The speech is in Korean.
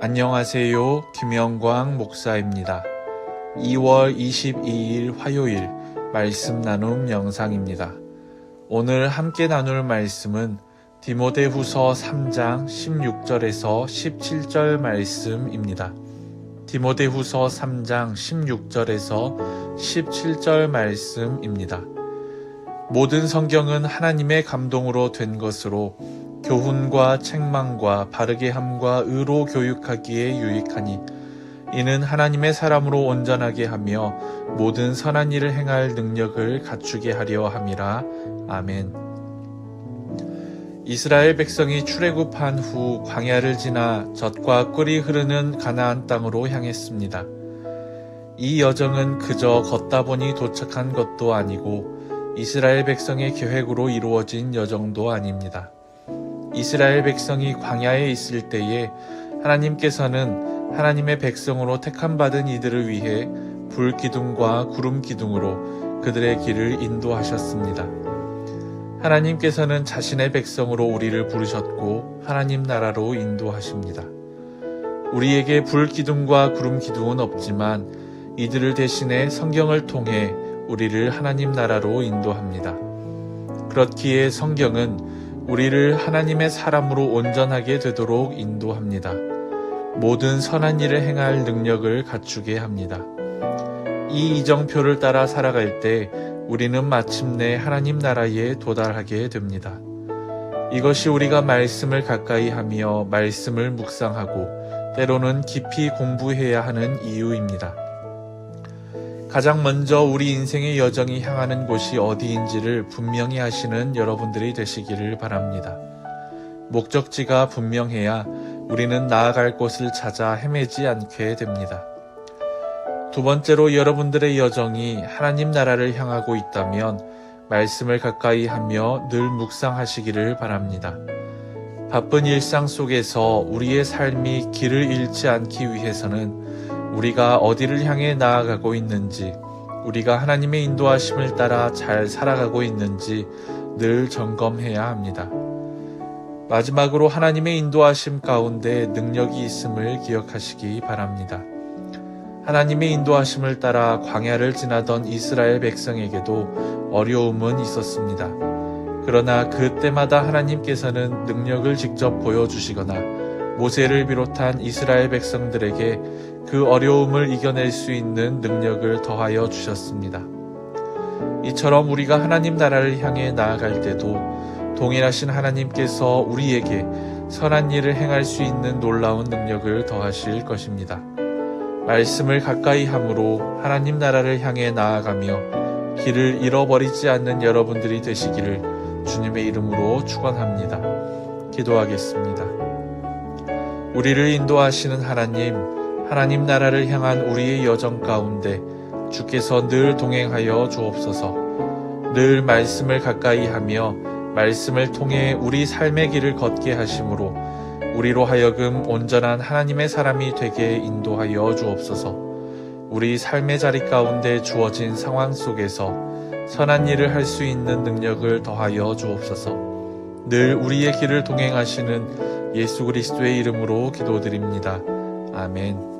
안녕하세요. 김영광 목사입니다. 2월 22일 화요일 말씀 나눔 영상입니다. 오늘 함께 나눌 말씀은 디모데후서 3장 16절에서 17절 말씀입니다. 디모데후서 3장 16절에서 17절 말씀입니다. 모든 성경은 하나님의 감동으로 된 것으로 교훈과 책망과 바르게 함과 의로 교육하기에 유익하니 이는 하나님의 사람으로 온전하게 하며 모든 선한 일을 행할 능력을 갖추게 하려 함이라. 아멘. 이스라엘 백성이 출애굽한 후 광야를 지나 젖과 꿀이 흐르는 가나안 땅으로 향했습니다. 이 여정은 그저 걷다 보니 도착한 것도 아니고 이스라엘 백성의 계획으로 이루어진 여정도 아닙니다. 이스라엘 백성이 광야에 있을 때에 하나님께서는 하나님의 백성으로 택함받은 이들을 위해 불기둥과 구름기둥으로 그들의 길을 인도하셨습니다. 하나님께서는 자신의 백성으로 우리를 부르셨고 하나님 나라로 인도하십니다. 우리에게 불기둥과 구름기둥은 없지만 이들을 대신해 성경을 통해 우리를 하나님 나라로 인도합니다. 그렇기에 성경은 우리를 하나님의 사람으로 온전하게 되도록 인도합니다. 모든 선한 일을 행할 능력을 갖추게 합니다. 이 이정표를 따라 살아갈 때 우리는 마침내 하나님 나라에 도달하게 됩니다. 이것이 우리가 말씀을 가까이 하며 말씀을 묵상하고 때로는 깊이 공부해야 하는 이유입니다. 가장 먼저 우리 인생의 여정이 향하는 곳이 어디인지를 분명히 하시는 여러분들이 되시기를 바랍니다. 목적지가 분명해야 우리는 나아갈 곳을 찾아 헤매지 않게 됩니다. 두 번째로 여러분들의 여정이 하나님 나라를 향하고 있다면 말씀을 가까이 하며 늘 묵상하시기를 바랍니다. 바쁜 일상 속에서 우리의 삶이 길을 잃지 않기 위해서는 우리가 어디를 향해 나아가고 있는지, 우리가 하나님의 인도하심을 따라 잘 살아가고 있는지 늘 점검해야 합니다. 마지막으로 하나님의 인도하심 가운데 능력이 있음을 기억하시기 바랍니다. 하나님의 인도하심을 따라 광야를 지나던 이스라엘 백성에게도 어려움은 있었습니다. 그러나 그때마다 하나님께서는 능력을 직접 보여주시거나 모세를 비롯한 이스라엘 백성들에게 그 어려움을 이겨낼 수 있는 능력을 더하여 주셨습니다. 이처럼 우리가 하나님 나라를 향해 나아갈 때도 동일하신 하나님께서 우리에게 선한 일을 행할 수 있는 놀라운 능력을 더하실 것입니다. 말씀을 가까이 함으로 하나님 나라를 향해 나아가며 길을 잃어버리지 않는 여러분들이 되시기를 주님의 이름으로 축원합니다. 기도하겠습니다. 우리를 인도하시는 하나님 나라를 향한 우리의 여정 가운데 주께서 늘 동행하여 주옵소서. 늘 말씀을 가까이 하며 말씀을 통해 우리 삶의 길을 걷게 하심으로 우리로 하여금 온전한 하나님의 사람이 되게 인도하여 주옵소서. 우리 삶의 자리 가운데 주어진 상황 속에서 선한 일을 할 수 있는 능력을 더하여 주옵소서. 늘 우리의 길을 동행하시는 예수 그리스도의 이름으로 기도드립니다. 아멘.